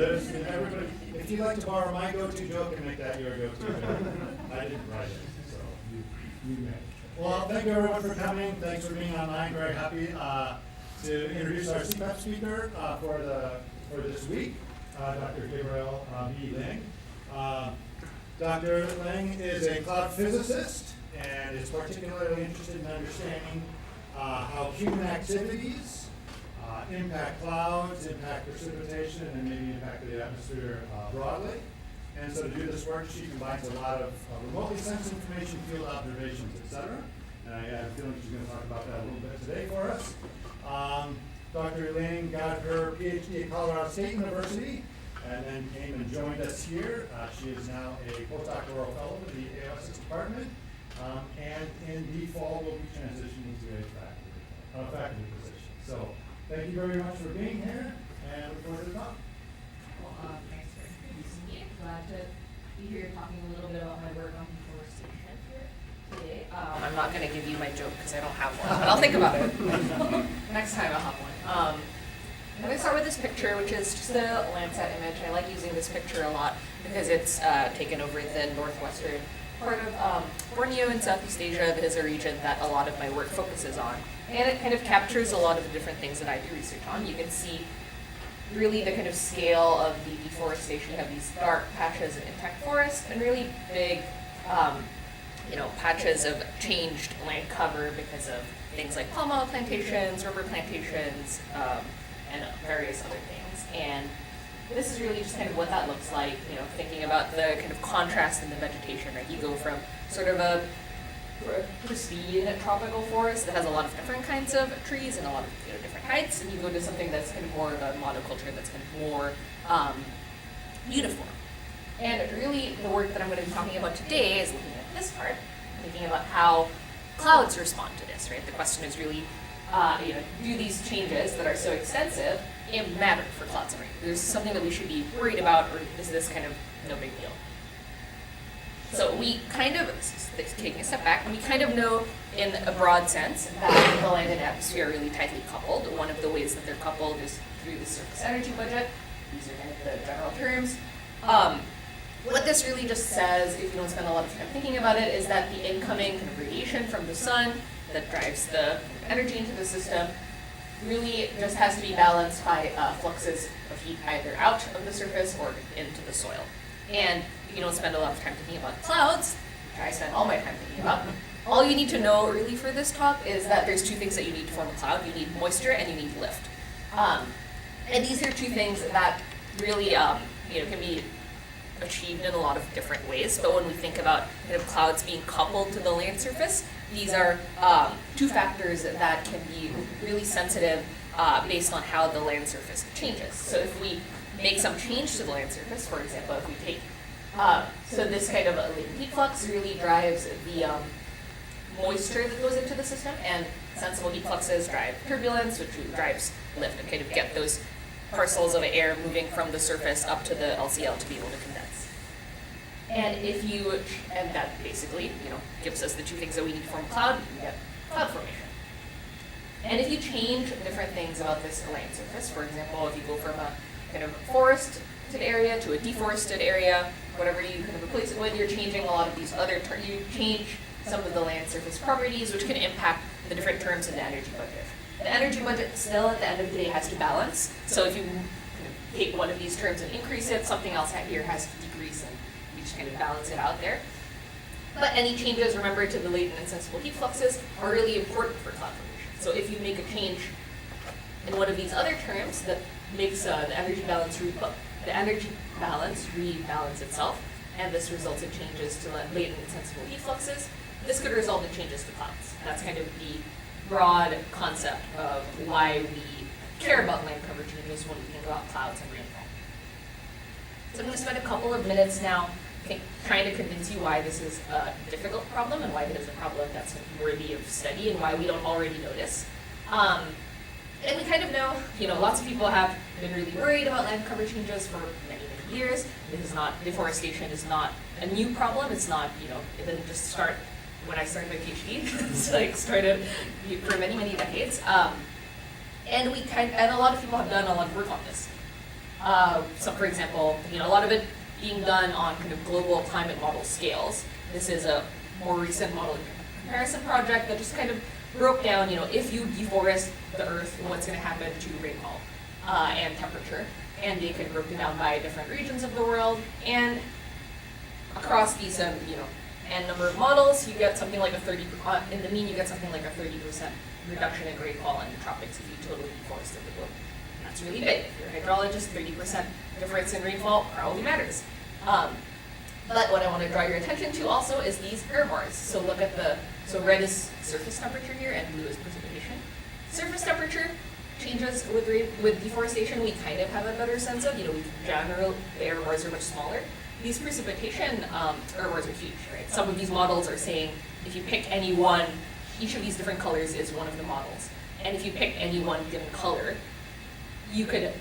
this. And everybody, if you'd like to borrow my go-to joke and make that your go-to joke, I didn't write it, so you may. Well, thank you everyone for coming. Thanks for being online. Very happy to introduce our CPAP speaker for this week, Dr. Gabrielle Leung. Dr. Leung is a cloud physicist and is particularly interested in understanding how human activities impact clouds, impact precipitation, and maybe impact the atmosphere broadly. And so to do this work, she combines a lot of remotely sensed information, field observations, etc. And I have a feeling she's going to talk about that a little bit today for us. Dr. Leung got her PhD at Colorado State University and then came and joined us here. She is now a postdoctoral fellow in the AOSS department, and in the fall will be transitioning to a faculty position. So thank you very much for being here, and look forward to the talk. Well, thanks for introducing me. Glad to be here talking a little bit about my work on deforestation here today. I'm not going to give you my joke because I don't have one, but I'll think about it. Next time I'll have one. I'm going to start with this picture, which is just a Landsat image. I like using this picture a lot because it's taken over the northwestern part of Borneo in Southeast Asia. That is a region that a lot of my work focuses on. And it kind of captures a lot of the different things that I do research on. You can see really the kind of scale of the deforestation. You have these dark patches of intact forest and really big patches of changed land cover because of things like palm oil plantations, rubber plantations, and various other things. And this is really just kind of what that looks like, thinking about the kind of contrast in the vegetation, right? You go from sort of a pristine tropical forest that has a lot of different kinds of trees and a lot of different heights, and you go to something that's kind of more of a monoculture that's kind of more uniform. And really the work that I'm going to be talking about today is looking at this part, thinking about how clouds respond to this, right? The question is really, do these changes that are so extensive matter for clouds and rain? Is this something that we should be worried about, or is this kind of no big deal? So we kind of, taking a step back, we kind of know in a broad sense that the land and atmosphere are really tightly coupled. One of the ways that they're coupled is through the surface energy budget. These are kind of the general terms. What this really just says, if you don't spend a lot of time thinking about it, is that the incoming kind of radiation from the sun that drives the energy into the system really just has to be balanced by fluxes of heat either out of the surface or into the soil. And if you don't spend a lot of time thinking about clouds, which I spend all my time thinking about, all you need to know really for this talk is that there's two things that you need to form a cloud. You need moisture and you need lift. And these are two things that really can be achieved in a lot of different ways. But when we think about kind of clouds being coupled to the land surface, these are two factors that can be really sensitive based on how the land surface changes. So if we make some change to the land surface, for example, if we take, so this kind of latent heat flux really drives the moisture that goes into the system, and sensible heat fluxes drive turbulence, which drives lift and kind of get those parcels of air moving from the surface up to the LCL to be able to condense. And that basically, gives us the two things that we need to form a cloud. You get cloud formation. And if you change different things about this land surface, for example, if you go from a kind of forested area to a deforested area, whatever you kind of replace it with, you're changing a lot of these other you change some of the land surface properties, which can impact the different terms in the energy budget. The energy budget still, at the end of the day, has to balance. So if you take one of these terms and increase it, something else here has to decrease, and you just kind of balance it out there. But any changes, remember, to the latent and sensible heat fluxes are really important for cloud formation. So if you make a change in one of these other terms that makes the energy balance rebalance itself, and this results in changes to latent and sensible heat fluxes, this could result in changes to clouds. That's kind of the broad concept of why we care about land cover changes when we think about clouds and rainfall. So I'm going to spend a couple of minutes now trying to convince you why this is a difficult problem and why it is a problem that's worthy of study and why we don't already notice. And we kind of know, lots of people have been really worried about land cover changes for many, many years. Deforestation is not a new problem. It's not, it didn't just start when I started my PhD. It's started for many, many decades. And a lot of people have done a lot of work on this. So for example, a lot of it being done on kind of global climate model scales. This is a more recent model comparison project that just kind of broke down, if you deforest the earth, what's going to happen to rainfall and temperature. And they kind of broke it down by different regions of the world. And across these, n number of models, you get something like in the mean, you get something like a 30% reduction in rainfall in the tropics if you totally deforested the globe. And that's really big. If you're a hydrologist, 30% difference in rainfall probably matters. But what I want to draw your attention to also is these error bars. So look at so red is surface temperature here and blue is precipitation. Surface temperature changes with deforestation, we kind of have a better sense of, in general, the error bars are much smaller. These precipitation error bars are huge, right? Some of these models are saying if you pick any one, each of these different colors is one of the models. And if you pick any one given color, you could,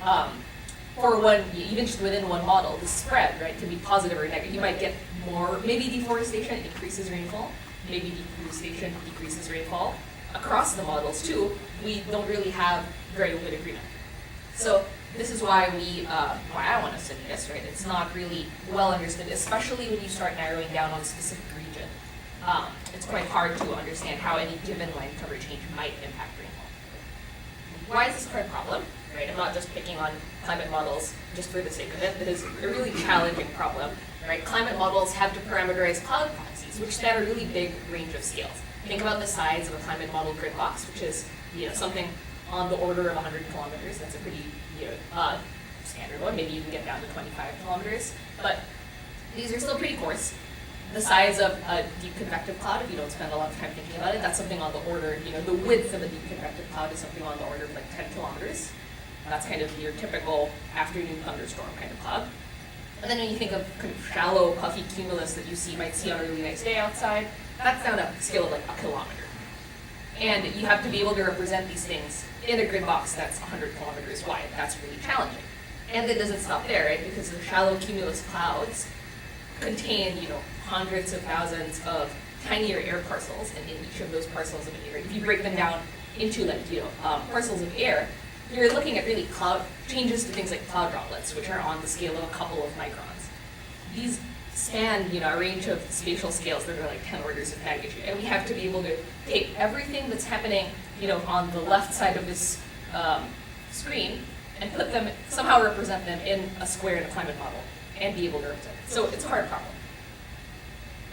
for one, even just within one model, the spread, right, can be positive or negative. You might get more, maybe deforestation increases rainfall, maybe deforestation decreases rainfall. Across the models too, we don't really have very good agreement. So this is why why I want to study this, right? It's not really well understood, especially when you start narrowing down on a specific region. It's quite hard to understand how any given land cover change might impact rainfall. Why is this a hard problem? Right? I'm not just picking on climate models just for the sake of it. It is a really challenging problem. Right? Climate models have to parameterize cloud proxies, which span a really big range of scales. Think about the size of a climate model grid box, which is something on the order of 100 kilometers. That's a pretty standard one. Maybe you can get down to 25 kilometers, but these are still pretty coarse. The size of a deep convective cloud, if you don't spend a lot of time thinking about it, that's something on the order, the width of a deep convective cloud is something on the order of like 10 kilometers. That's kind of your typical afternoon thunderstorm kind of cloud. And then when you think of kind of shallow, puffy cumulus that might see on a really nice day outside, that's down a scale of like a kilometer. And you have to be able to represent these things in a grid box that's 100 kilometers wide. That's really challenging. And it doesn't stop there, right? Because the shallow cumulus clouds contain, hundreds of thousands of tinier air parcels, and in each of those parcels of air, if you break them down into like, parcels of air, you're looking at really changes to things like cloud droplets, which are on the scale of a couple of microns. These span, a range of spatial scales that are like 10 orders of magnitude, and we have to be able to take everything that's happening, on the left side of this screen and somehow represent them in a square in a climate model and be able to represent it. So it's a hard problem.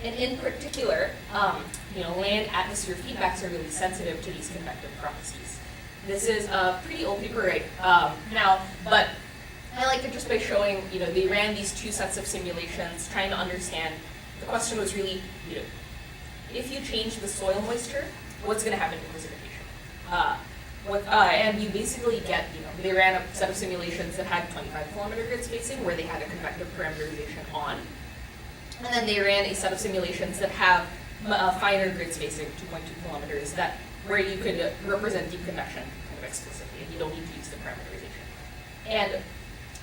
And in particular, land atmosphere feedbacks are really sensitive to these convective proxies. This is a pretty old paper right now, but I like it just by showing, they ran these two sets of simulations trying to understand. The question was really, if you change the soil moisture, what's going to happen to precipitation? And you basically get, they ran a set of simulations that had 25 kilometer grid spacing where they had a convective parameterization on. And then they ran a set of simulations that have finer grid spacing, 2.2 kilometers, where you could represent deep convection kind of explicitly, and you don't need to use the parameterization. And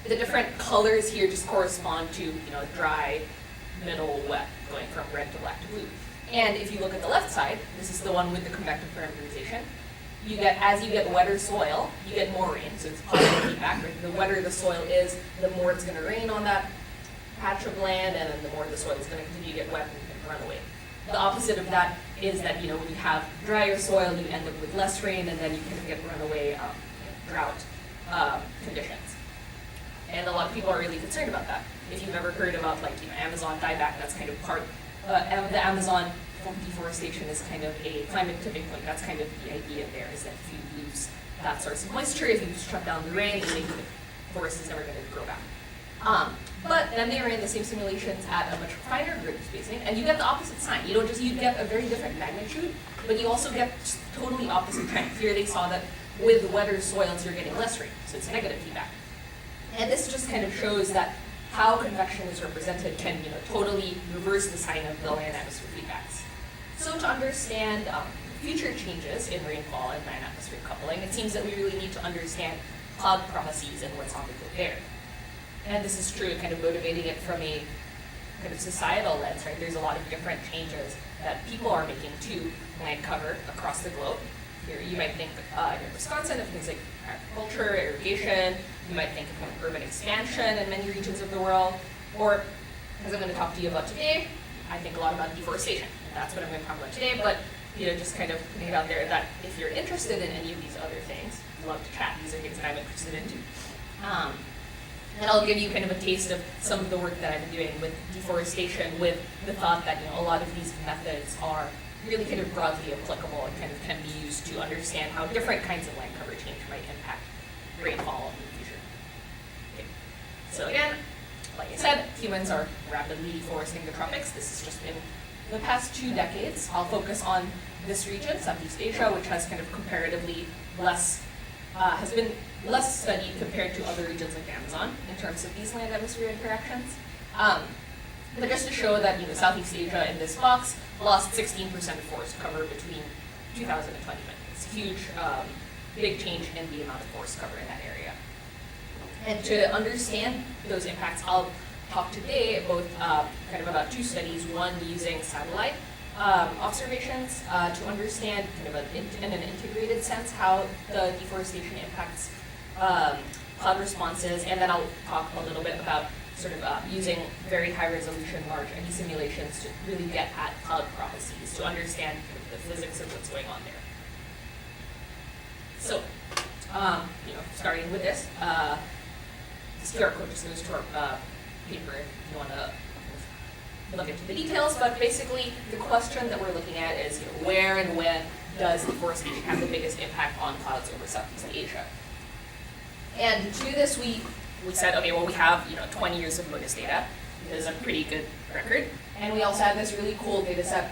the different colors here just correspond to, dry, middle, wet, going from red to black to blue. And if you look at the left side, this is the one with the convective parameterization. As you get wetter soil, you get more rain. So it's positive feedback. Right? The wetter the soil is, the more it's going to rain on that patch of land, and then the more the soil is going to continue to get wet and run away. The opposite of that is that, when you have drier soil, you end up with less rain, and then you kind of get runaway drought conditions. And a lot of people are really concerned about that. If you've ever heard about Amazon dieback, that's kind of part, the Amazon deforestation is kind of a climate tipping point. That's kind of the idea there, is that if you lose that source of moisture, if you shut down the rain, then maybe the forest is never going to grow back. But then they ran the same simulations at a much finer grid spacing, and you get the opposite sign. You get a very different magnitude, but you also get totally opposite trends. Here they saw that with wetter soils, you're getting less rain, so it's negative feedback. And this just kind of shows that how convection is represented can, totally reverse the sign of the land atmosphere feedbacks. So to understand future changes in rainfall and land atmosphere coupling, it seems that we really need to understand cloud processes and what's on the globe there. And this is true, kind of motivating it from a kind of societal lens, right? There's a lot of different changes that people are making to land cover across the globe. Here, you might think in Wisconsin of things like agriculture, irrigation. You might think of kind of urban expansion in many regions of the world. Or, as I'm going to talk to you about today, I think a lot about deforestation. That's what I'm going to talk about today, but just kind of putting it out there that if you're interested in any of these other things, I'd love to chat. These are things that I'm interested in too. And I'll give you kind of a taste of some of the work that I've been doing with deforestation, with the thought that a lot of these methods are really kind of broadly applicable and kind of can be used to understand how different kinds of land cover change might impact rainfall in the future. Okay. So again, like I said, humans are rapidly deforesting the tropics. This has just been the past 2 decades. I'll focus on this region, Southeast Asia, which has kind of comparatively less, has been less studied compared to other regions like Amazon in terms of these land-atmosphere interactions. But just to show that Southeast Asia in this box lost 16% of forest cover between 2000 and 2020. It's a huge, big change in the amount of forest cover in that area. And to understand those impacts, I'll talk today both kind of about 2 studies, one using satellite observations to understand kind of in an integrated sense how the deforestation impacts cloud responses, and then I'll talk a little bit about sort of using very high resolution large eddy simulations to really get at cloud processes to understand kind of the physics of what's going on there. So, starting with this QR code just goes to our paper if you want to look into the details, but basically the question that we're looking at is where and when does deforestation have the biggest impact on clouds over Southeast Asia? And to this we said, okay, well we have 20 years of MODIS data. This is a pretty good record. And we also had this really cool data set,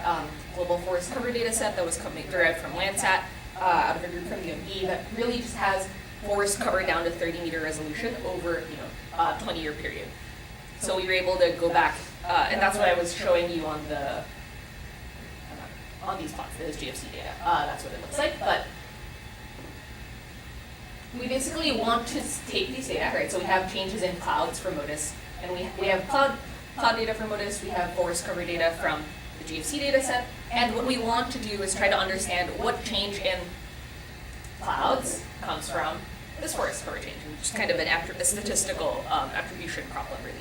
global forest cover data set that was derived from Landsat out of a group from UW that really just has forest cover down to 30-meter resolution over a 20-year period. So we were able to go back, and that's what I was showing you on these plots, this GFC data. That's what it looks like. But we basically want to take these data, right? So we have changes in clouds for MODIS, and we have cloud data for MODIS, we have forest cover data from the GFC data set, and what we want to do is try to understand what change in clouds comes from this forest cover change, which is kind of a statistical attribution problem, really.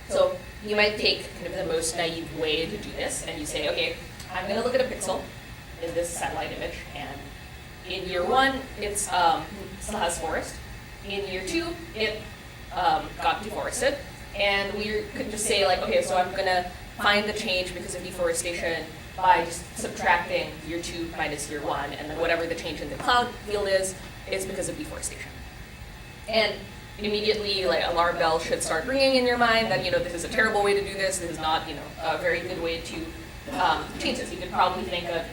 So you might take kind of the most naive way to do this, and you say, okay, I'm going to look at a pixel in this satellite image, and in year 1, it still has forest. In year 2, it got deforested, and we could just say like, okay, so I'm going to find the change because of deforestation by just subtracting year 2 minus year 1, and then whatever the change in the cloud field is because of deforestation. And immediately, like, alarm bell should start ringing in your mind that this is a terrible way to do this. This is not a very good way to change this. You could probably think of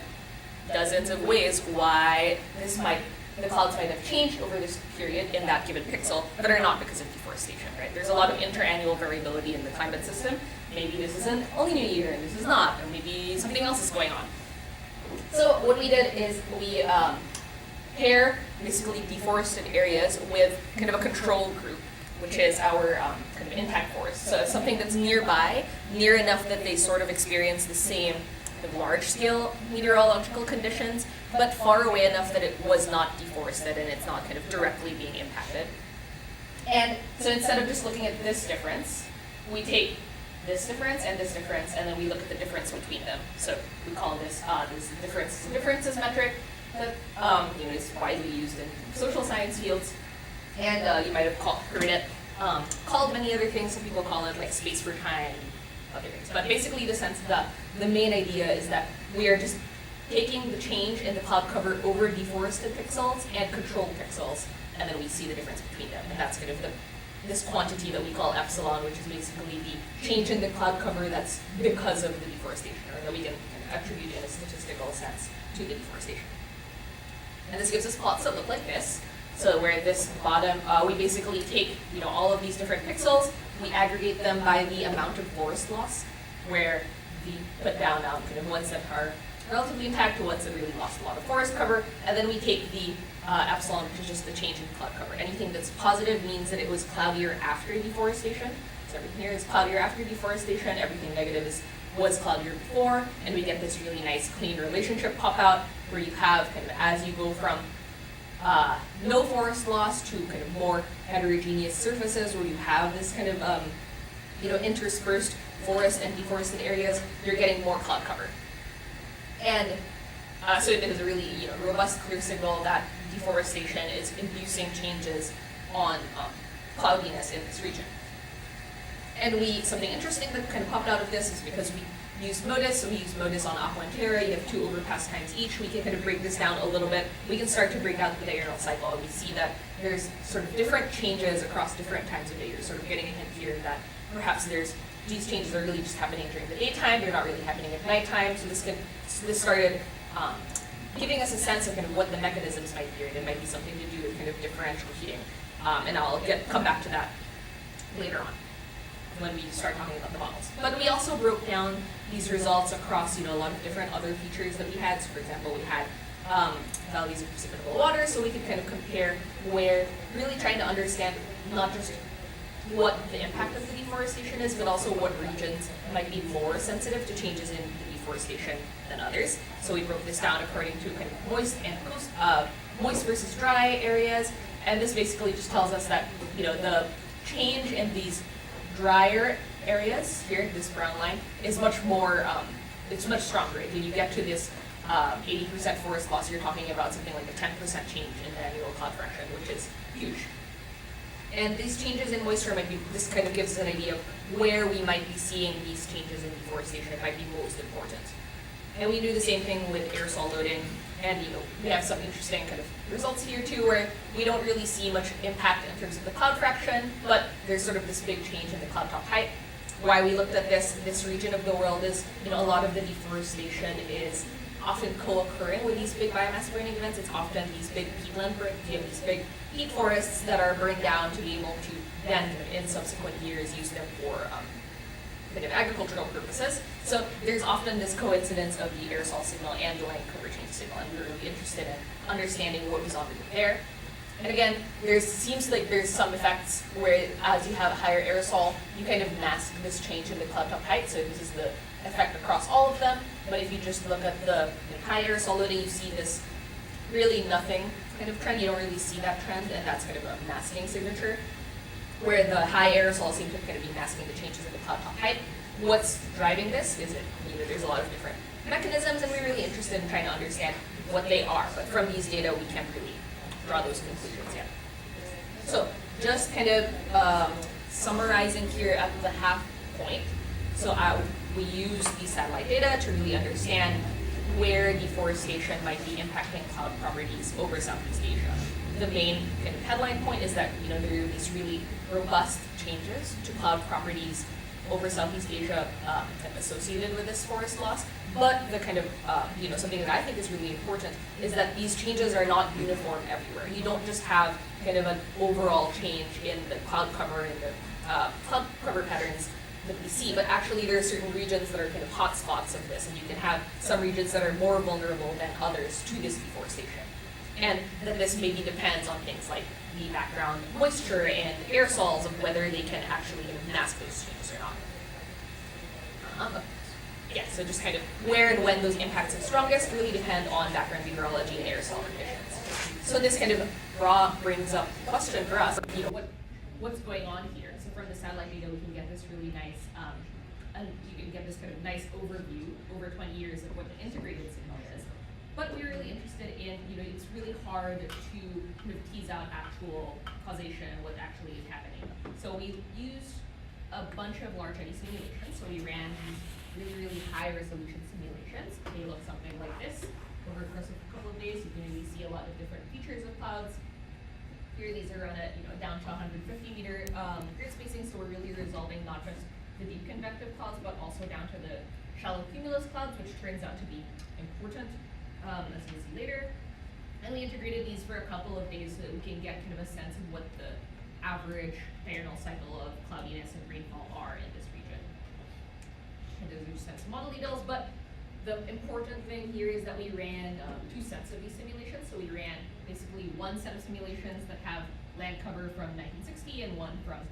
dozens of ways why the clouds might have changed over this period in that given pixel, but are not because of deforestation, right? There's a lot of interannual variability in the climate system. Maybe this is an El Nino year and this is not, or maybe something else is going on. So what we did is we pair basically deforested areas with kind of a control group, which is our kind of intact forest. So something that's nearby, near enough that they sort of experience the same kind of large-scale meteorological conditions, but far away enough that it was not deforested and it's not kind of directly being impacted. And so instead of just looking at this difference, we take this difference, and then we look at the difference between them. So we call this differences metric that is widely used in social science fields, and you might have heard it called many other things. Some people call it like space for time, other things. But basically, the main idea is that we are just taking the change in the cloud cover over deforested pixels and controlled pixels, and then we see the difference between them, and that's kind of this quantity that we call epsilon, which is basically the change in the cloud cover that's because of the deforestation, or that we can attribute in a statistical sense to the deforestation. And this gives us plots that look like this. So where this bottom, we basically take all of these different pixels, we aggregate them by the amount of forest loss, where we put down kind of ones that are relatively intact to ones that really lost a lot of forest cover, and then we take the epsilon, which is just the change in cloud cover. Anything that's positive means that it was cloudier after deforestation. So everything here is cloudier after deforestation, everything negative was cloudier before, and we get this really nice clean relationship pop out where you have kind of as you go from no forest loss to kind of more heterogeneous surfaces where you have this kind of interspersed forest and deforested areas, you're getting more cloud cover. And so it is a really robust, clear signal that deforestation is inducing changes on cloudiness in this region. And something interesting that kind of popped out of this is because we used MODIS, so we used MODIS on Aqua and Terra, you have 2 overpass times each, we can kind of break this down a little bit. We can start to break out the diurnal cycle, and we see that there's sort of different changes across different times of day. You're sort of getting a hint here that perhaps these changes are really just happening during the daytime, they're not really happening at nighttime, so this started giving us a sense of kind of what the mechanisms might be, and it might be something to do with kind of differential heating. And I'll come back to that later on when we start talking about the models. But we also broke down these results across a lot of different other features that we had. So for example, we had values of precipitable water, so we could kind of compare where, really trying to understand not just what the impact of the deforestation is, but also what regions might be more sensitive to changes in the deforestation than others. So we broke this down according to kind of moist versus dry areas, and this basically just tells us that the change in these drier areas here, this brown line, is much more, it's much stronger. When you get to this 80% forest loss, you're talking about something like a 10% change in the annual cloud fraction, which is huge. And these changes in moisture this kind of gives us an idea of where we might be seeing these changes in deforestation might be most important. And we do the same thing with aerosol loading, and we have some interesting kind of results here too, where we don't really see much impact in terms of the cloud fraction, but there's sort of this big change in the cloud top height. Why we looked at this region of the world is, a lot of the deforestation is often co-occurring with these big biomass burning events. It's often these big peatland burns, these big peat forests that are burned down to be able to then, in subsequent years, use them for kind of agricultural purposes. So there's often this coincidence of the aerosol signal and the land cover change signal, and we're really interested in understanding what was on there. And again, seems like there's some effects where as you have a higher aerosol, you kind of mask this change in the cloud top height, so this is the effect across all of them. But if you just look at the high aerosol loading, you see this really nothing kind of trend. You don't really see that trend, and that's kind of a masking signature, where the high aerosol seems to kind of be masking the changes in the cloud top height. What's driving this is there's a lot of different mechanisms, and we're really interested in trying to understand what they are. But from these data, we can't really draw those conclusions yet. So just kind of summarizing here at the half point. So we use these satellite data to really understand where deforestation might be impacting cloud properties over Southeast Asia. The main kind of headline point is that there are these really robust changes to cloud properties over Southeast Asia kind of associated with this forest loss. But the kind of something that I think is really important is that these changes are not uniform everywhere. You don't just have kind of an overall change in the cloud cover and the cloud cover patterns that we see, but actually there are certain regions that are kind of hot spots of this, and you can have some regions that are more vulnerable than others to this deforestation. And that this maybe depends on things like the background moisture and aerosols of whether they can actually mask those changes or not. Yeah, so just kind of where and when those impacts are strongest really depend on background meteorology and aerosol conditions. So this kind of brings up the question for us, what's going on here? So from the satellite data, we can get this really nice, and you can get this kind of nice overview over 20 years of what the integrated signal is. But we're really interested in, it's really hard to kind of tease out actual causation and what actually is happening. So we used a bunch of large eddy simulations. So we ran these really, really high resolution simulations. They look something like this. Over the course of a couple of days, you can really see a lot of different features of clouds. Here, these are run at down to 150 meter grid spacing, so we're really resolving not just the deep convective clouds, but also down to the shallow cumulus clouds, which turns out to be important, as we'll see later. And we integrated these for a couple of days so that we can get kind of a sense of what the average diurnal cycle of cloudiness and rainfall are in this region. And those are just some model details, but the important thing here is that we ran 2 sets of these simulations. So we ran basically one set of simulations that have land cover from 1960 and one from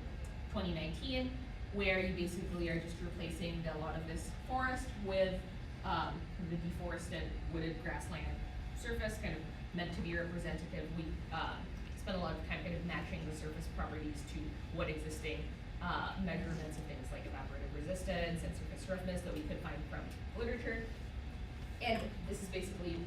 2019, where you basically are just replacing a lot of this forest with the deforested wooded grassland surface, kind of meant to be representative. We spent a lot of time kind of matching the surface properties to what existing measurements of things like evaporative resistance and surface roughness that we could find from literature. And this is basically,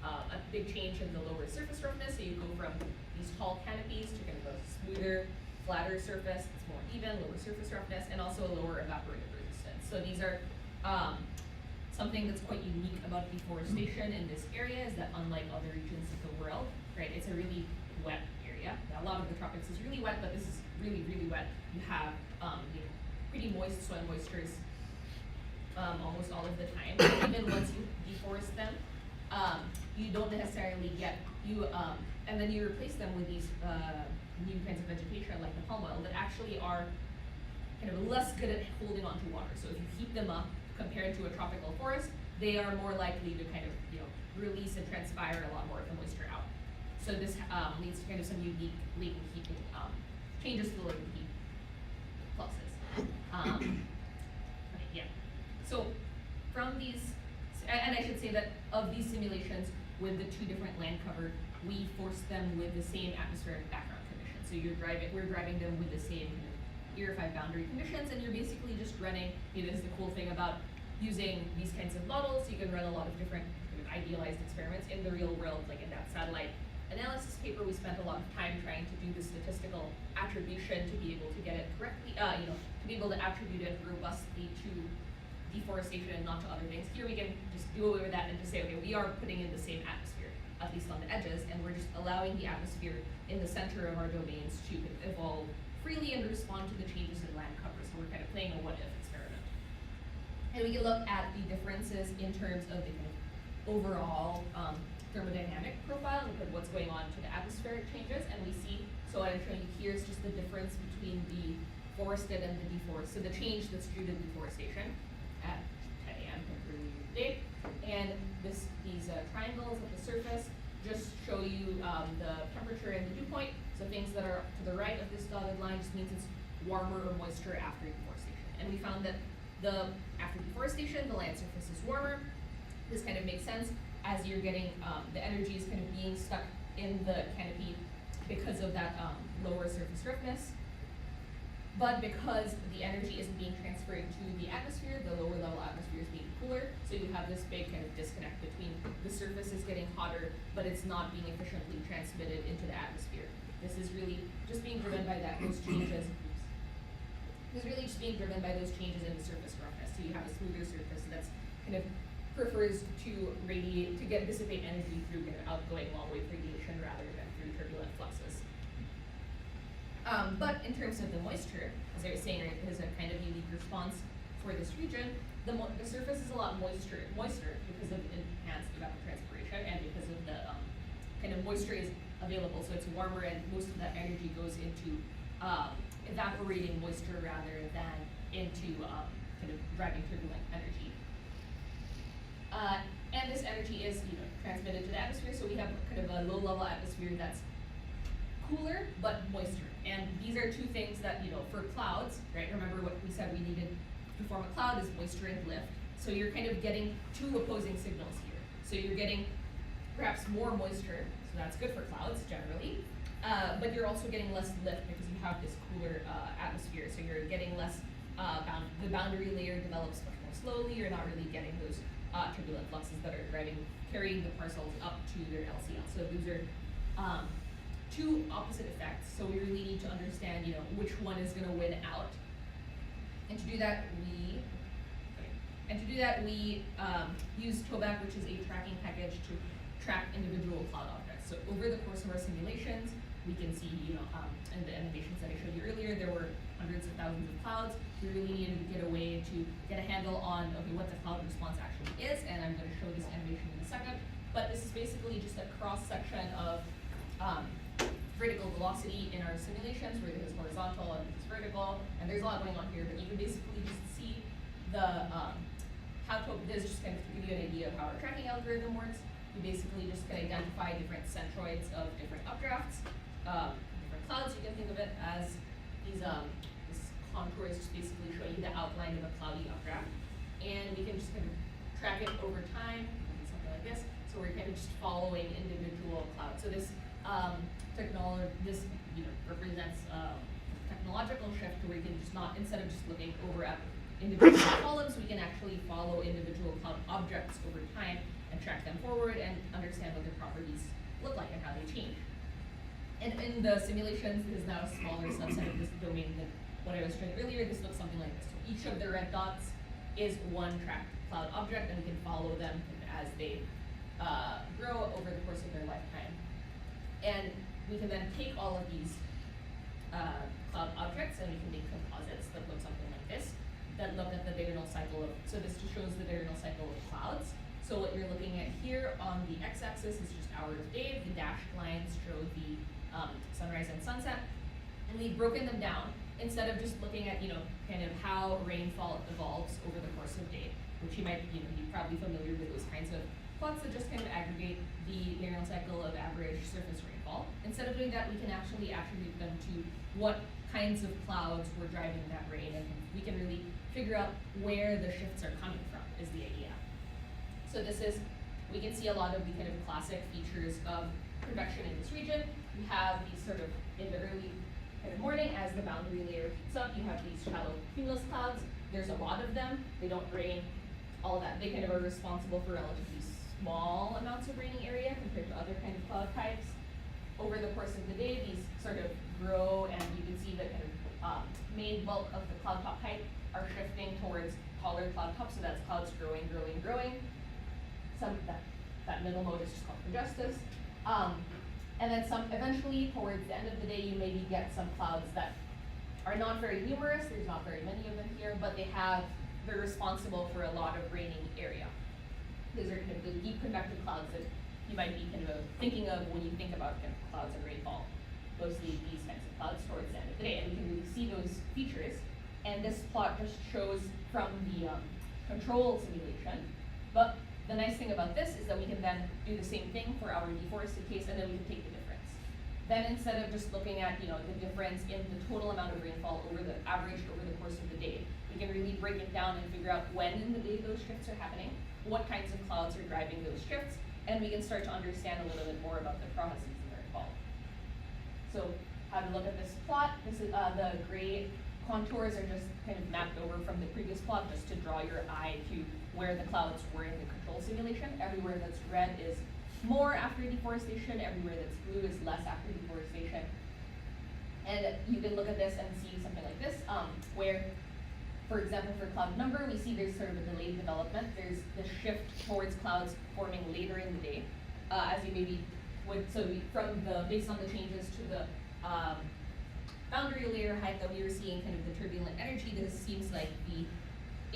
a big change in the lower surface roughness. So you go from these tall canopies to kind of a smoother, flatter surface. It's more even, lower surface roughness, and also a lower evaporative resistance. So these are something that's quite unique about deforestation in this area is that unlike other regions of the world, right, it's a really wet area. Now, a lot of the tropics is really wet, but this is really, really wet. You have pretty moist soil moistures almost all of the time. Even once you deforest them, you don't necessarily get and then you replace them with these new kinds of vegetation like the palm oil that actually are kind of less good at holding on to water. So if you heat them up compared to a tropical forest, they are more likely to kind of release and transpire a lot more of the moisture out. So this leads to kind of some unique latent heat changes to the latent heat fluxes. Yeah. So from these, and I should say that of these simulations with the two different land cover, we forced them with the same atmospheric background conditions. So we're driving them with the same kind of aerified boundary conditions, and you're basically just running, this is the cool thing about using these kinds of models. You can run a lot of different kind of idealized experiments in the real world, like in that satellite analysis paper. We spent a lot of time trying to do the statistical attribution to be able to get it correctly, to be able to attribute it robustly to deforestation and not to other things. Here we can just do away with that and just say, okay, we are putting in the same atmosphere, at least on the edges, and we're just allowing the atmosphere in the center of our domains to evolve freely and respond to the changes in land cover. So we're kind of playing a what-if experiment. And we can look at the differences in terms of the kind of overall thermodynamic profile, look at what's going on to the atmospheric changes, and we see, so what I'm showing you here is just the difference between the forested and the deforested, so the change that's due to deforestation at 10 a.m. compared to date. And these triangles at the surface just show you the temperature and the dew point. So things that are to the right of this dotted line just means it's warmer or moister after deforestation. And we found that after deforestation, the land surface is warmer. This kind of makes sense as you're getting, the energy is kind of being stuck in the canopy because of that lower surface roughness. But because the energy isn't being transferred to the atmosphere, the lower level atmosphere is being cooler, so you have this big kind of disconnect between the surface is getting hotter, but it's not being efficiently transmitted into the atmosphere. This is really just being driven by those changes. This is really just being driven by those changes in the surface roughness. So you have a smoother surface that's kind of prefers to dissipate energy through kind of outgoing long-wave radiation rather than through turbulent fluxes. But in terms of the moisture, as I was saying, right, there's a kind of unique response for this region. The surface is a lot moister because of enhanced evapotranspiration and because of the kind of moisture is available, so it's warmer and most of that energy goes into evaporating moisture rather than into kind of driving turbulent energy. And this energy is transmitted to the atmosphere, so we have kind of a low-level atmosphere that's cooler but moister. And these are two things that, for clouds, right? Remember what we said we needed to form a cloud is moisture and lift. So you're kind of getting two opposing signals here. So you're getting perhaps more moisture, so that's good for clouds generally, but you're also getting less lift because you have this cooler atmosphere. So you're getting less, the boundary layer develops much more slowly. You're not really getting those turbulent fluxes that are carrying the parcels up to their LCL. So these are two opposite effects, so we really need to understand, which one is going to win out. And to do that, we use TOBAC, which is a tracking package to track individual cloud objects. So over the course of our simulations, we can see, in the animations that I showed you earlier, there were hundreds of thousands of clouds. We really needed to get a way to get a handle on, what the cloud response actually is, and I'm going to show this animation in a second. But this is basically just a cross-section of vertical velocity in our simulations, where there's horizontal and there's vertical, and there's a lot going on here, but you can basically just see this just kind of to give you an idea of how our tracking algorithm works. We basically just can identify different centroids of different updrafts, different clouds. You can think of it as these this contour is just basically showing you the outline of a cloudy updraft, and we can just kind of track it over time, something like this. So we're kind of just following individual clouds. So this represents technological shift where we can just not, instead of just looking over at individual columns, we can actually follow individual cloud objects over time and track them forward and understand what their properties look like and how they change. And in the simulations, this is now a smaller subset of this domain than what I was showing earlier. This looks something like this. So each of the red dots is one tracked cloud object, and we can follow them as they grow over the course of their lifetime. And we can then take all of these cloud objects and we can make composites that look something like this, that look at the diurnal cycle of, so this just shows the diurnal cycle of clouds. So what you're looking at here on the x-axis is just hour of day. The dashed lines show the sunrise and sunset. And we've broken them down instead of just looking at, kind of how rainfall evolves over the course of day, which you might, be probably familiar with those kinds of plots that just kind of aggregate the diurnal cycle of average surface rainfall. Instead of doing that, we can actually attribute them to what kinds of clouds were driving that rain, and we can really figure out where the shifts are coming from, is the idea. So we can see a lot of the kind of classic features of convection in this region. We have these sort of, in the early kind of morning, as the boundary layer heats up, you have these shallow cumulus clouds. There's a lot of them. They don't rain, all that. They kind of are responsible for relatively small amounts of raining area compared to other kind of cloud types. Over the course of the day, these sort of grow, and you can see the kind of main bulk of the cloud top height are shifting towards taller cloud tops, so that's clouds growing. That middle mode is just called congestus. And then eventually towards the end of the day, you maybe get some clouds that are not very numerous. There's not very many of them here, but they're responsible for a lot of raining area. These are kind of the deep convective clouds that you might be kind of thinking of when you think about kind of clouds and rainfall. Mostly these kinds of clouds towards the end of the day, and we can really see those features. And this plot just shows from the control simulation. But the nice thing about this is that we can then do the same thing for our deforested case, and then we can take the difference. Then instead of just looking at the difference in the total amount of rainfall over the average over the course of the day, we can really break it down and figure out when in the day those shifts are happening, what kinds of clouds are driving those shifts, and we can start to understand a little bit more about the processes that are involved. So how to look at this plot. This is the gray contours are just kind of mapped over from the previous plot just to draw your eye to where the clouds were in the control simulation. Everywhere that's red is more after deforestation, everywhere that's blue is less after deforestation. And you can look at this and see something like this, where, for example, for cloud number, we see there's sort of a delayed development. There's the shift towards clouds forming later in the day, as you maybe would, based on the changes to the boundary layer height that we were seeing, kind of the turbulent energy, this seems like the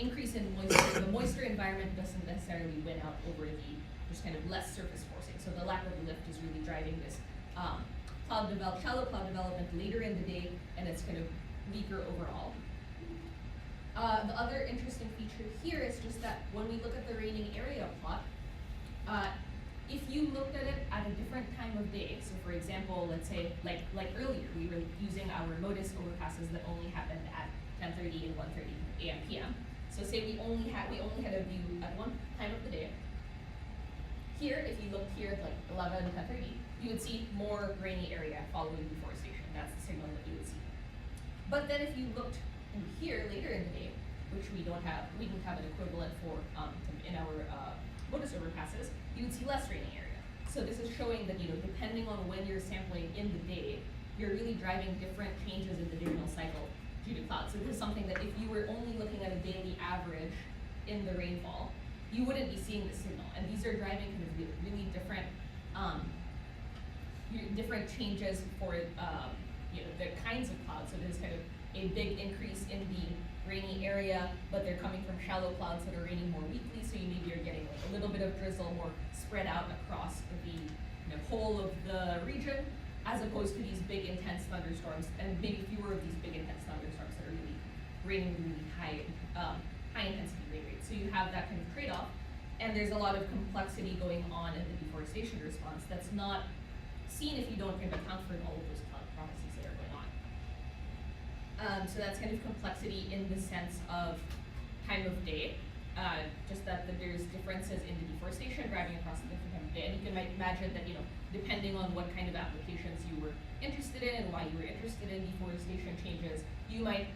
increase in moisture, the moisture environment doesn't necessarily win out over the just kind of less surface forcing. So the lack of lift is really driving this shallow cloud development later in the day, and it's kind of weaker overall. The other interesting feature here is just that when we look at the raining area plot, if you looked at it at a different time of day, so for example, let's say like earlier, we were using our MODIS overpasses that only happened at 10:30 and 1:30 a.m. p.m. So say we only had a view at one time of the day. Here, if you looked here at like 11 and 10:30, you would see more rainy area following deforestation. That's the signal that you would see. But then if you looked in here later in the day, which we don't have an equivalent for in our MODIS overpasses, you would see less raining area. So this is showing that depending on when you're sampling in the day, you're really driving different changes in the diurnal cycle due to clouds. So this is something that if you were only looking at a daily average in the rainfall, you wouldn't be seeing this signal. And these are driving kind of really different different changes for the kinds of clouds. So there's kind of a big increase in the rainy area, but they're coming from shallow clouds that are raining more weakly, so you maybe are getting like a little bit of drizzle more spread out across the whole of the region, as opposed to these big intense thunderstorms, and maybe fewer of these big intense thunderstorms that are really raining really high intensity rain rates. So you have that kind of trade-off, and there's a lot of complexity going on in the deforestation response that's not seen if you don't kind of account for all of those cloud processes that are going on. So that's kind of complexity in the sense of time of day. just that there's differences in the deforestation driving across the different time of day. And you can imagine that, depending on what kind of applications you were interested in and why you were interested in deforestation changes, you might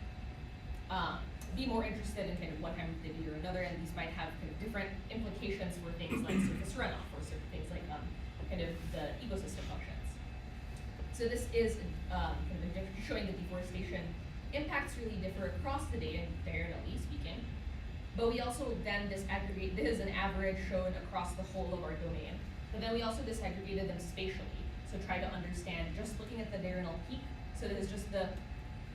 be more interested in kind of one time of the day or another, and these might have kind of different implications for things like surface runoff or certain things like kind of the ecosystem functions. So this is kind of showing that deforestation impacts really differ across the day, diurnally speaking. But we also then disaggregate, this is an average shown across the whole of our domain. But then we also disaggregated them spatially. So try to understand, just looking at the diurnal peak, so this is just the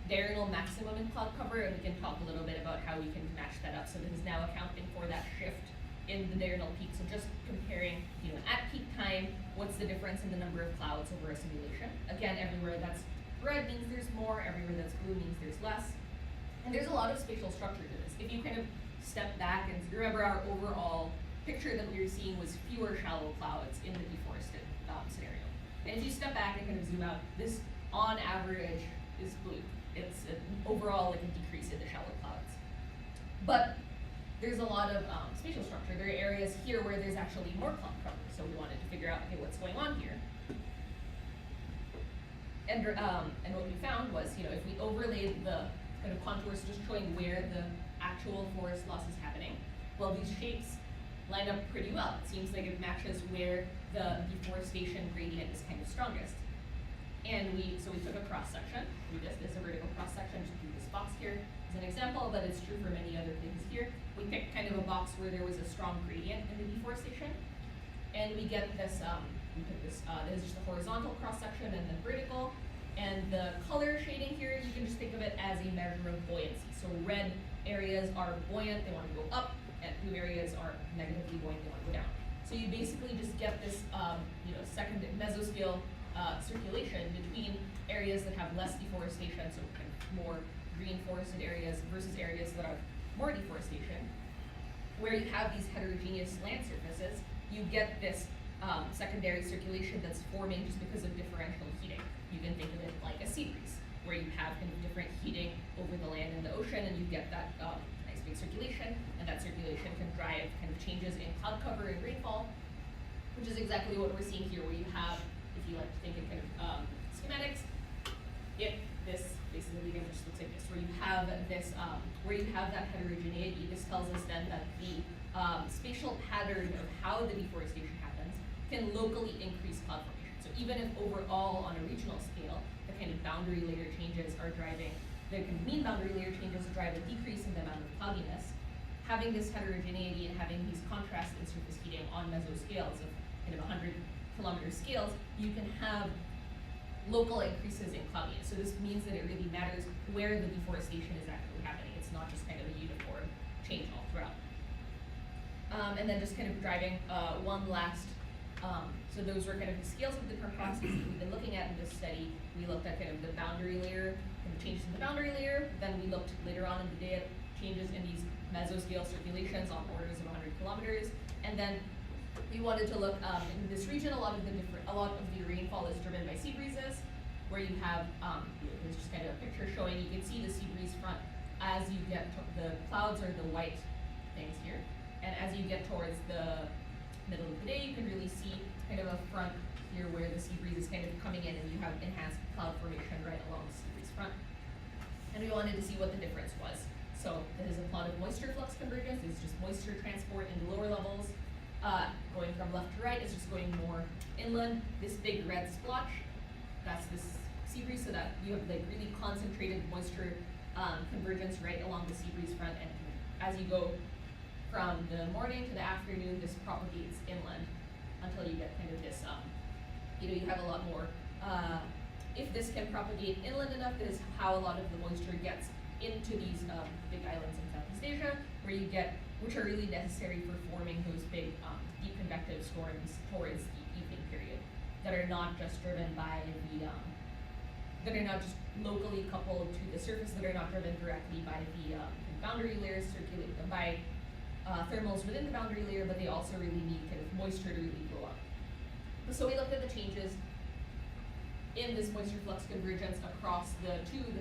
diurnal maximum in cloud cover, and we can talk a little bit about how we can match that up. So this is now accounting for that shift in the diurnal peak. So just comparing, at peak time, what's the difference in the number of clouds over a simulation? Again, everywhere that's red means there's more, everywhere that's blue means there's less. And there's a lot of spatial structure to this. If you kind of step back and remember our overall picture that we were seeing was fewer shallow clouds in the deforested scenario. And if you step back and kind of zoom out, this on average is blue. It's overall like a decrease in the shallow clouds. But there's a lot of spatial structure. There are areas here where there's actually more cloud cover. So we wanted to figure out, okay, what's going on here? And what we found was, if we overlaid the kind of contours just showing where the actual forest loss is happening, well, these shapes line up pretty well. It seems like it matches where the deforestation gradient is kind of strongest. And so we took a cross section. We just did a vertical cross section, just do this box here as an example, but it's true for many other things here. We picked kind of a box where there was a strong gradient in the deforestation, and we get this. We took this. This is just a horizontal cross section and then vertical. And the color shading here, you can just think of it as a measure of buoyancy. So red areas are buoyant, they want to go up, and blue areas are negatively buoyant, they want to go down. So you basically just get this, second mesoscale circulation between areas that have less deforestation, so kind of more green forested areas versus areas that have more deforestation. Where you have these heterogeneous land surfaces, you get this secondary circulation that's forming just because of differential heating. You can think of it like a sea breeze, where you have kind of different heating over the land and the ocean, and you get that nice big circulation, and that circulation can drive kind of changes in cloud cover and rainfall, which is exactly what we're seeing here, where you have, if you like to think in kind of schematics, this basically again just looks like this, where you have this, where you have that heterogeneity. This tells us then that the spatial pattern of how the deforestation happens can locally increase cloud formation. So even if overall on a regional scale, the kind of boundary layer changes are driving, the kind of mean boundary layer changes drive a decrease in the amount of cloudiness, having this heterogeneity and having these contrasts in surface heating on mesoscales of kind of 100 kilometer scales, you can have local increases in cloudiness. So this means that it really matters where the deforestation is actually happening. It's not just kind of a uniform change all throughout. And then just kind of driving one last, so those were kind of the scales of the different processes that we've been looking at in this study. We looked at kind of the boundary layer, kind of changes in the boundary layer. Then we looked later on in the day at changes in these mesoscale circulations on orders of 100 kilometers. And then we wanted to look in this region. A lot of the rainfall is driven by sea breezes, where you have there's just kind of a picture showing. You can see the sea breeze front as you get the clouds are the white things here, and as you get towards the middle of the day, you can really see kind of a front here where the sea breeze is kind of coming in, and you have enhanced cloud formation right along the sea breeze front. And we wanted to see what the difference was. So this is a plot of moisture flux convergence. This is just moisture transport into lower levels. Going from left to right is just going more inland. This big red splotch, that's this sea breeze, so that you have like really concentrated moisture convergence right along the sea breeze front, and as you go from the morning to the afternoon, this propagates inland until you get kind of this, you have a lot more, if this can propagate inland enough, that is how a lot of the moisture gets into these big islands in Southeast Asia, where you get, which are really necessary for forming those big deep convective storms towards the evening period, that are not just driven by the, that are not just locally coupled to the surface, that are not driven directly by the boundary layers circulated by thermals within the boundary layer, but they also really need kind of moisture to really blow up. So we looked at the changes in this moisture flux convergence across the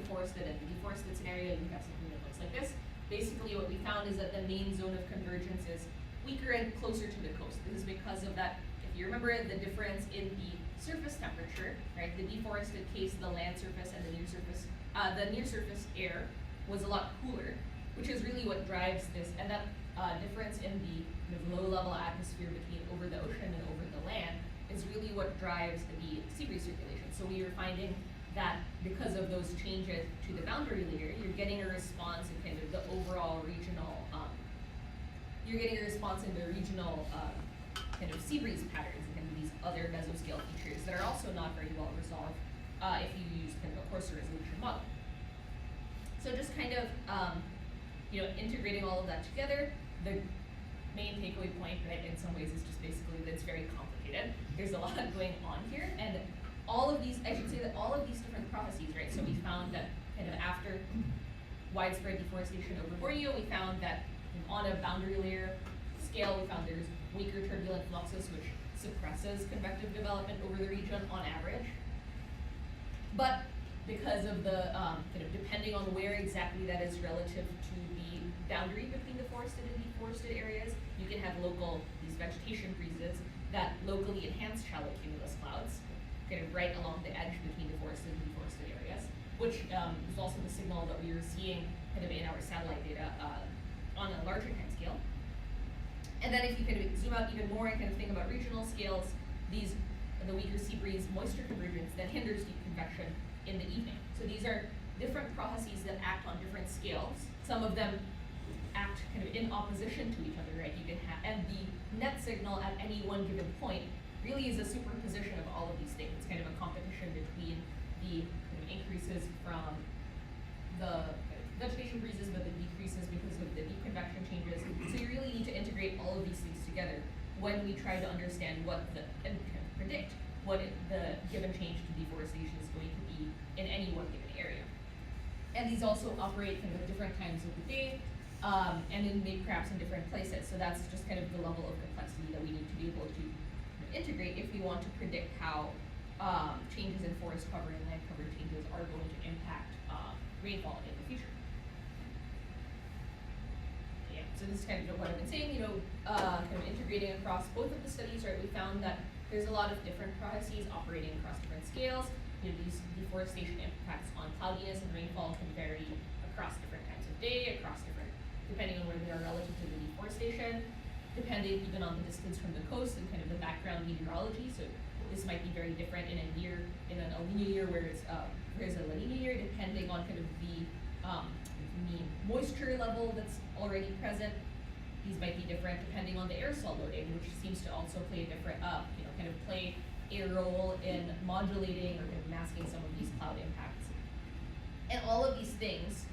forested and the deforested scenario. You have something that looks like this, basically what we found is that the main zone of convergence is weaker and closer to the coast. This is because of that, if you remember the difference in the surface temperature, right? The deforested case, the land surface and the near surface air was a lot cooler, which is really what drives this, and that difference in the kind of low level atmosphere between over the ocean and over the land is really what drives the sea breeze circulation. So we are finding that because of those changes to the boundary layer, you're getting a response in kind of the overall regional, kind of sea breeze patterns and kind of these other mesoscale features that are also not very well resolved if you use kind of a coarser resolution model. So just kind of, integrating all of that together, the main takeaway point, right, in some ways is just basically that it's very complicated. There's a lot going on here, and all of these, I should say that all of these different processes, right, so we found that kind of after widespread deforestation over Borneo, we found that on a boundary layer scale, we found there's weaker turbulent fluxes, which suppresses convective development over the region on average. But because of the, kind of depending on where exactly that is relative to the boundary between the forested and deforested areas, you can have these vegetation breezes that locally enhance shallow cumulus clouds, kind of right along the edge between the forested and deforested areas, which is also the signal that we were seeing kind of in our satellite data on a larger time scale. And then if you kind of zoom out even more and kind of think about regional scales, the weaker sea breeze moisture convergence that hinders deep convection in the evening. So these are different processes that act on different scales. Some of them act kind of in opposition to each other, right? You can have, and the net signal at any one given point really is a superposition of all of these things. It's kind of a competition between the kind of increases from the vegetation breezes, but the decreases because of the deep convection changes. So you really need to integrate all of these things together when we try to understand and kind of predict what the given change to deforestation is going to be in any one given area. And these also operate kind of at different times of the day, and perhaps in different places. So that's just kind of the level of complexity that we need to be able to integrate if we want to predict how changes in forest cover and land cover changes are going to impact rainfall in the future. Yeah, so this is kind of what I've been saying, kind of integrating across both of the studies, right? We found that there's a lot of different processes operating across different scales. These deforestation impacts on cloudiness and rainfall can vary across different times of day, depending on where they are relative to the deforestation, depending even on the distance from the coast and kind of the background meteorology. So this might be very different in an El Nino year where there's a La Nina year, depending on kind of the mean moisture level that's already present. These might be different depending on the aerosol loading, which seems to also play a different, kind of play a role in modulating or kind of masking some of these cloud impacts. And all of these things,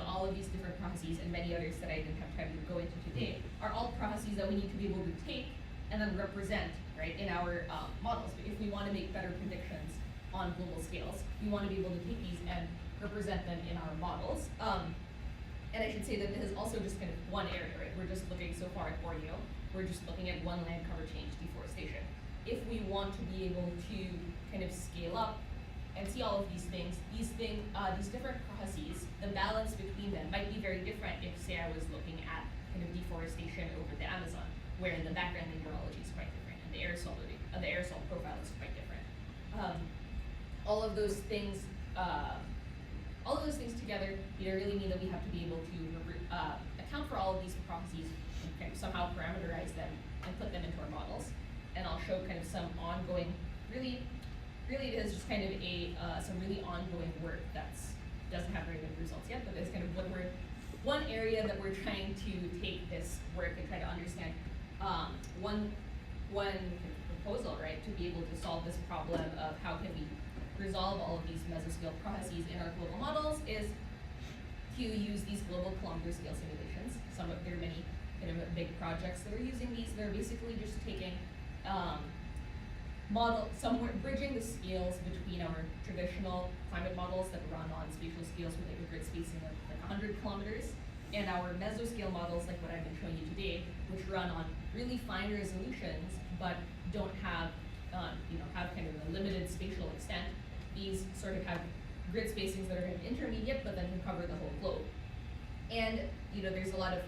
all of these different processes and many others that I didn't have time to go into today, are all processes that we need to be able to take and then represent, right, in our models. But if we want to make better predictions on global scales, we want to be able to take these and represent them in our models. And I should say that this is also just kind of one area, right? We're just looking so far at Borneo. We're just looking at one land cover change, deforestation. If we want to be able to kind of scale up and see all of these things, these different processes, the balance between them might be very different if, say, I was looking at kind of deforestation over the Amazon, where the background meteorology is quite different and the aerosol profile is quite different. All of those things together, really mean that we have to be able to account for all of these processes and kind of somehow parameterize them and put them into our models. And I'll show kind of some ongoing, really it is just kind of some really ongoing work that's doesn't have very good results yet, but it's kind of one area that we're trying to take this work and try to understand. One kind of proposal, right, to be able to solve this problem of how can we resolve all of these mesoscale processes in our global models is to use these global kilometer scale simulations. There are many kind of big projects that are using these. They're basically just taking bridging the scales between our traditional climate models that run on spatial scales with a grid spacing of like 100 kilometers, and our mesoscale models, like what I've been showing you today, which run on really fine resolutions, but don't have, have kind of a limited spatial extent. These sort of have grid spacings that are kind of intermediate, but then can cover the whole globe. And there's a lot of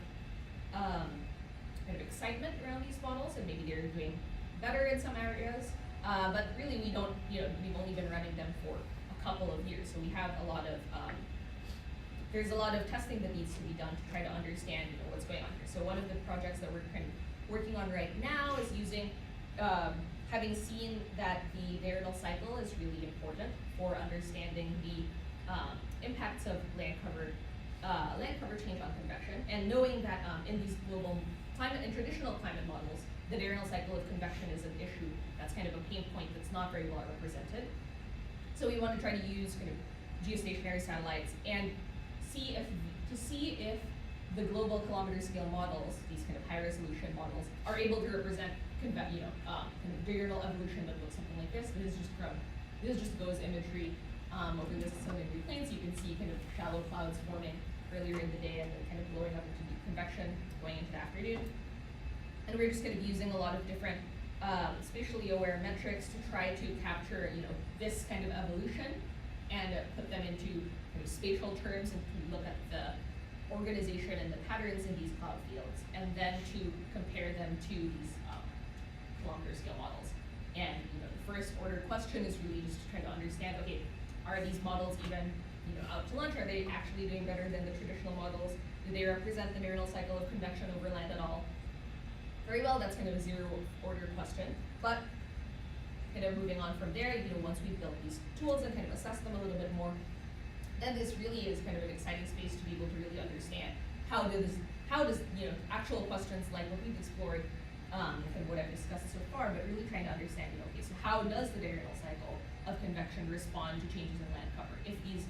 kind of excitement around these models, and maybe they're doing better in some areas. But really, we don't. We've only been running them for a couple of years, so we have a lot of. There's a lot of testing that needs to be done to try to understand, what's going on here. So one of the projects that we're kind of working on right now is using, having seen that the diurnal cycle is really important for understanding the impacts of land cover change on convection, and knowing that in these global climate and traditional climate models, the diurnal cycle of convection is an issue that's kind of a pain point that's not very well represented. So we want to try to use kind of geostationary satellites and see if the global kilometer scale models, these kind of high resolution models, are able to represent kind of diurnal evolution that looks something like this. This is just GOES imagery over the sub-Ningri plains. You can see kind of shallow clouds forming earlier in the day and then kind of blowing up into deep convection going into the afternoon. And we're just kind of using a lot of different spatially aware metrics to try to capture, this kind of evolution and put them into kind of spatial terms and to look at the organization and the patterns in these cloud fields, and then to compare them to these kilometer scale models. And the first order question is really just to try to understand, okay, are these models even out to lunch? Are they actually doing better than the traditional models? Do they represent the diurnal cycle of convection over land at all? Very well, that's kind of a zero order question. But kind of moving on from there, once we've built these tools and kind of assess them a little bit more, then this really is kind of an exciting space to be able to really understand how does actual questions like what we've explored and what I've discussed so far, but really trying to understand, okay, so how does the diurnal cycle of convection respond to changes in land cover? If these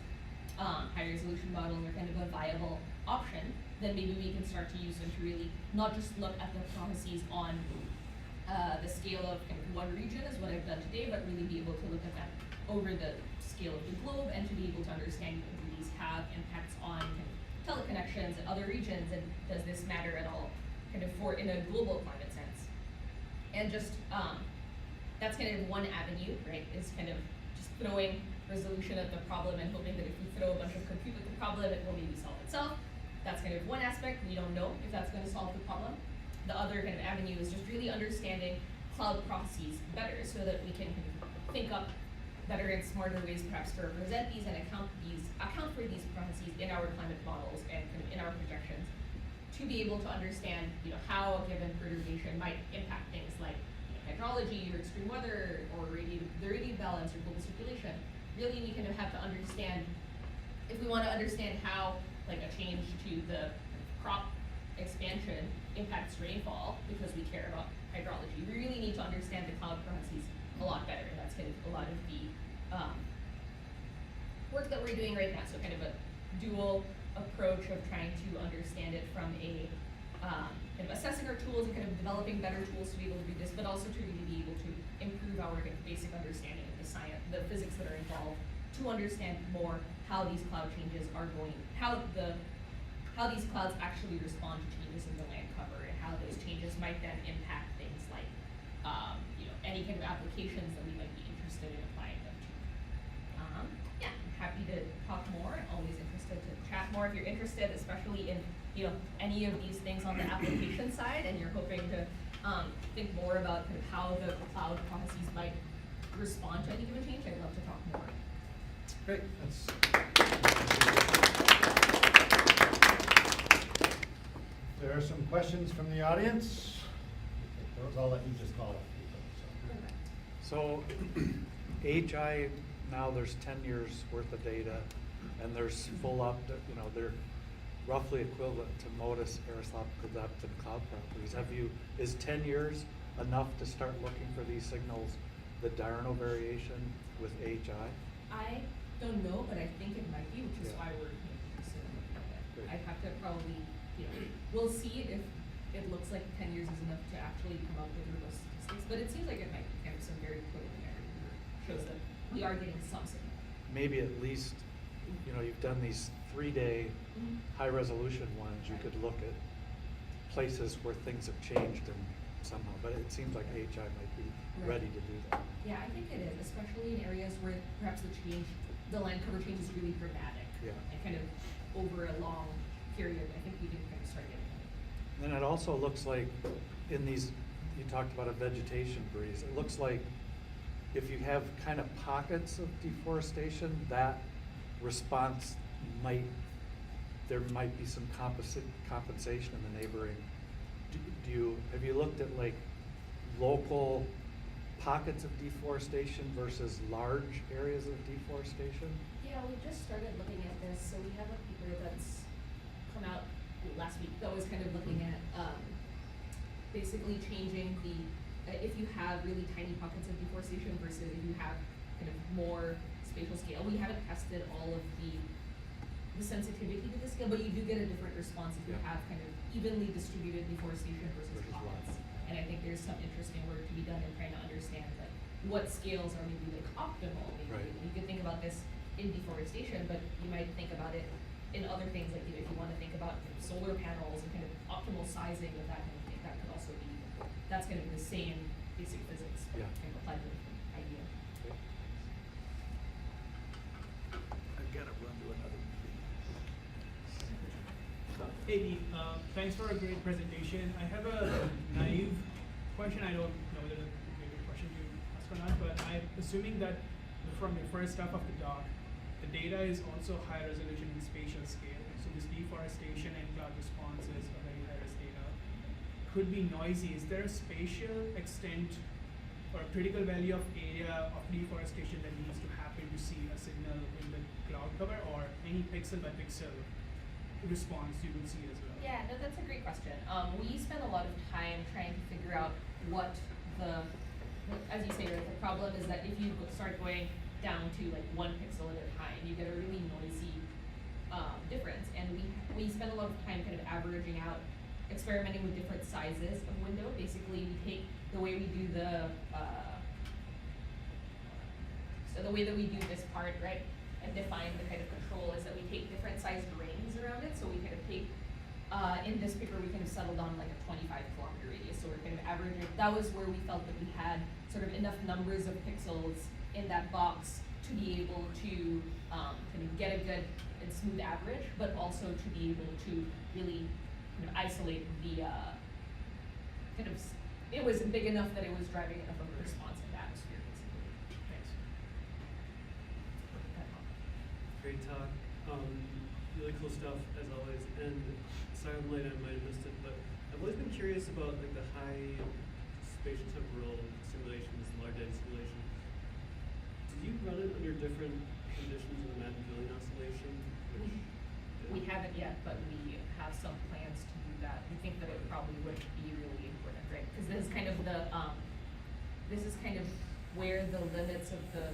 high resolution models are kind of a viable option, then maybe we can start to use them to really not just look at the processes on the scale of kind of one region is what I've done today, but really be able to look at that over the scale of the globe and to be able to understand, do these have impacts on kind of teleconnections and other regions, and does this matter at all kind of for in a global climate sense? And just that's kind of one avenue, right, is kind of just throwing resolution at the problem and hoping that if we throw a bunch of compute at the problem, it will maybe solve itself. That's kind of one aspect. We don't know if that's going to solve the problem. The other kind of avenue is just really understanding cloud processes better so that we can think up better and smarter ways perhaps to represent these and account for these processes in our climate models and kind of in our projections, to be able to understand how a given perturbation might impact things like hydrology or extreme weather or the radiant balance or global circulation. Really, we kind of have to understand, if we want to understand how like a change to the crop expansion impacts rainfall because we care about hydrology, we really need to understand the cloud processes a lot better, and that's kind of a lot of the work that we're doing right now. So kind of a dual approach of trying to understand it from a kind of assessing our tools and kind of developing better tools to be able to do this, but also to really be able to improve our kind of basic understanding of the science, the physics that are involved, to understand more how these cloud changes are going, how these clouds actually respond to changes in the land cover, and how those changes might then impact things like any kind of applications that we might be interested in applying them to. Yeah, I'm happy to talk more. I'm always interested to chat more if you're interested, especially in any of these things on the application side, and you're hoping to think more about kind of how the cloud processes might respond to any given change. I'd love to talk more. Great. There are some questions from the audience. Those I'll let you just call it. So AHI, now there's 10 years worth of data, and there's full up, they're roughly equivalent to MODIS, aerosological depth, and cloud properties. Is 10 years enough to start looking for these signals, the diurnal variation with AHI? I don't know, but I think it might be, which is why we're considering it. I'd have to probably, we'll see if it looks like 10 years is enough to actually come up with robust statistics, but it seems like it might be kind of some very preliminary shows that we are getting some signal. Maybe at least, you've done these 3-day high resolution ones, you could look at places where things have changed and somehow, but it seems like AHI might be ready to do that. Yeah, I think it is, especially in areas where perhaps the land cover change is really dramatic. Yeah. And kind of over a long period, I think we can kind of start getting at it. Then it also looks like in these, you talked about a vegetation breeze. It looks like if you have kind of pockets of deforestation, that response there might be some compensation in the neighboring. Have you looked at like local pockets of deforestation versus large areas of deforestation? Yeah, we just started looking at this, so we have a paper that's come out last week that was kind of looking at basically changing if you have really tiny pockets of deforestation versus if you have kind of more spatial scale. We haven't tested all of the sensitivity to the scale, but you do get a different response if you have kind of evenly distributed deforestation versus pockets. And I think there's some interesting work to be done in trying to understand like what scales are maybe like optimal. Maybe Right. you could think about this in deforestation, but you might think about it in other things like if you want to think about solar panels and kind of optimal sizing of that kind of thing. That could also be that's kind of the same basic physics, but Yeah. kind of applied to a different idea. Okay. I've got to run to another meeting. Hey, Dean, thanks for a great presentation. I have a naive question. I don't know whether it's a good question to ask or not, but I'm assuming that from the first half of the doc, the data is also high resolution in spatial scale. So this deforestation and cloud responses are very high res data. Could be noisy. Is there a spatial extent or a critical value of area of deforestation that needs to happen to see a signal in the cloud cover, or any pixel by pixel response you would see as well? Yeah, no, that's a great question. We spent a lot of time trying to figure out what as you say, right, the problem is that if you start going down to like 1 pixel at a time, you get a really noisy difference. And we spent a lot of time kind of averaging out, experimenting with different sizes of window. Basically, we take the way we do the way that we do this part, right, and define the kind of control is that we take different sized rings around it. So we kind of take, in this paper, we kind of settled on like a 25-kilometer radius. So we're kind of averaging, that was where we felt that we had sort of enough numbers of pixels in that box to be able to kind of get a good and smooth average, but also to be able to really kind of isolate the it was big enough that it was driving enough of a response in the atmosphere, basically. Thanks. Great talk. Really cool stuff as always. And sorry I'm late, I might have missed it, but I've always been curious about like the high spatial temporal simulations, large data simulation. Did you run it under different conditions in the Madden-Billion oscillation? We haven't yet, but we have some plans to do that. We think that it probably would be really important, right? Because this is kind of where the limits of the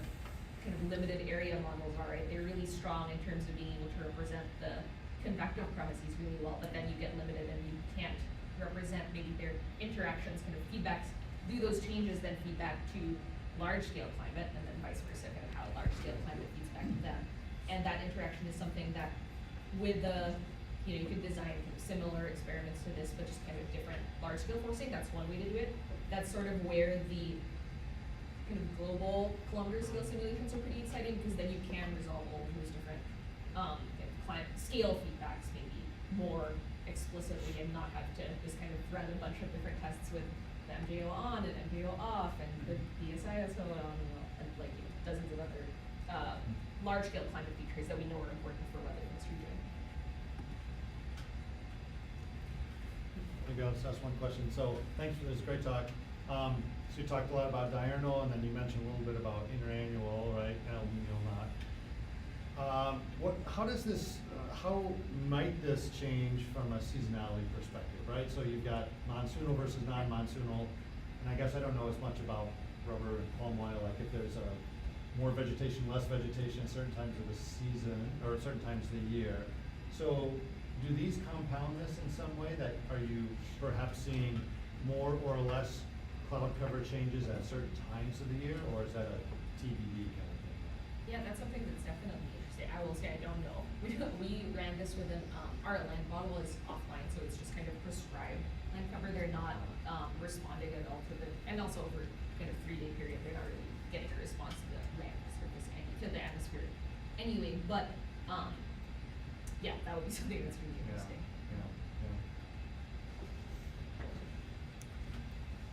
kind of limited area models are, right? They're really strong in terms of being able to represent the convective premises really well, but then you get limited and you can't represent maybe their interactions, kind of feedbacks, do those changes then feedback to large scale climate, and then vice versa, kind of how large scale climate feeds back to them. And that interaction is something that with you could design kind of similar experiments to this, but just kind of different large scale forcing. That's one way to do it. That's sort of where the kind of global kilometer scale simulations are pretty exciting, because then you can resolve all of those different kind of climate scale feedbacks maybe more explicitly, and not have to just kind of run a bunch of different tests with the MJO on and MJO off and the DSISO on and like dozens of other large scale climate features that we know are important for weather in this region. Maybe I'll just ask one question. So thanks for this great talk. So you talked a lot about diurnal, and then you mentioned a little bit about interannual, right? Not. How does this? How might this change from a seasonality perspective, right? So you've got monsoonal versus non-monsoonal, and I guess I don't know as much about rubber and palm oil, like if there's more vegetation, less vegetation at certain times of the season or at certain times of the year. So do these compound this in some way? That are you perhaps seeing more or less cloud cover changes at certain times of the year, or is that a TBD kind of thing? Yeah, that's something that's definitely interesting. I will say I don't know. We ran this with our land model is offline, so it's just kind of prescribed land cover. They're not responding at all to and also over kind of 3-day period, they're not really getting a response to the land surface, to the atmosphere anyway. But yeah, that would be something that's really interesting.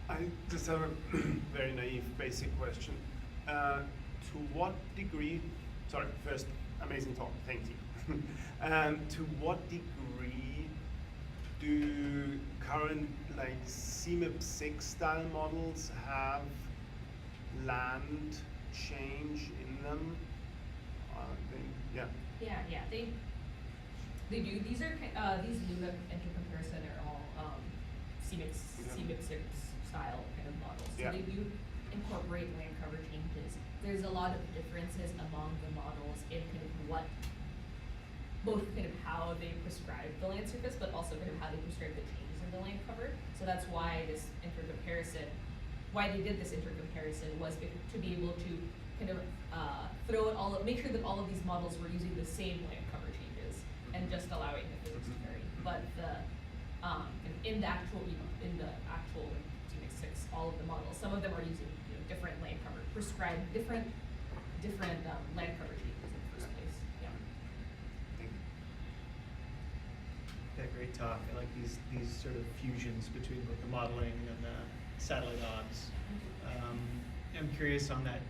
I just have a very naive, basic question. To what degree, sorry, first, amazing talk, thank you. To what degree do current, like, CMIP6 style models have land change in them? Yeah. Yeah, they do. These are these Luna intercomparison are all CMIP6 style kind of models. So Yeah. they do incorporate land cover changes. There's a lot of differences among the models in kind of what, both kind of how they prescribe the land surface, but also kind of how they prescribe the changes in the land cover. So that's why this intercomparison, why they did this intercomparison was to be able to kind of throw it make sure that all of these models were using the same land cover changes and just allowing the physics to vary. But in the actual CMIP6, all of the models, some of them are using different land cover, prescribed different land cover changes in the first place. Yeah. Thank you. Yeah, great talk. I like these sort of fusions between both the modeling and the satellite odds. I'm curious on that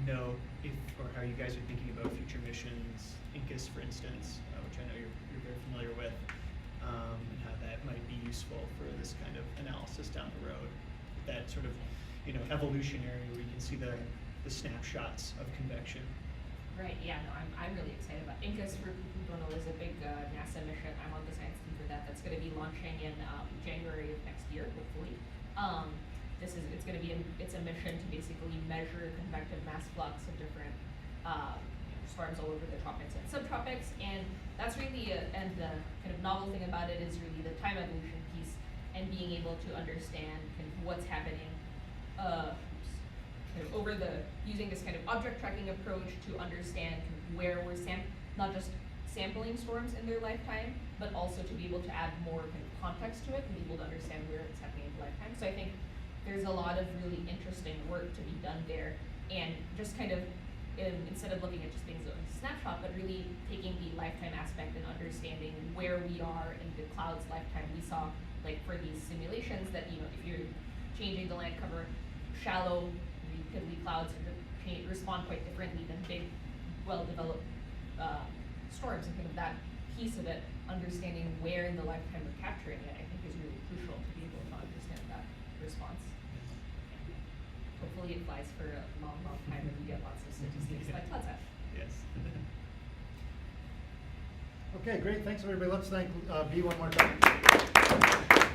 note if or how you guys are thinking about future missions, INCUS for instance, which I know you're very familiar with, and how that might be useful for this kind of analysis down the road. That sort of, evolutionary where you can see the snapshots of convection. Right, yeah, no, I'm really excited about INCUS. For people who don't know, is a big NASA mission. I'm on the science team for that. That's going to be launching in January of next year, hopefully. It's a mission to basically measure convective mass flux of different storms all over the tropics and subtropics, and that's really and the kind of novel thing about it is really the time evolution piece and being able to understand kind of what's happening kind of using this kind of object tracking approach to understand kind of where we're not just sampling storms in their lifetime, but also to be able to add more kind of context to it and be able to understand where it's happening in the lifetime. So I think there's a lot of really interesting work to be done there, and just kind of instead of looking at just things on a snapshot, but really taking the lifetime aspect and understanding where we are in the cloud's lifetime. We saw, like, for these simulations that if you're changing the land cover, shallow, piddly clouds respond quite differently than big, well-developed storms, and kind of that piece of it, understanding where in the lifetime we're capturing it, I think is really crucial to be able to understand that response. Hopefully it flies for a long, long time and we get lots of statistics like clouds have. Yes. Okay, great. Thanks, everybody. Let's thank B one more time.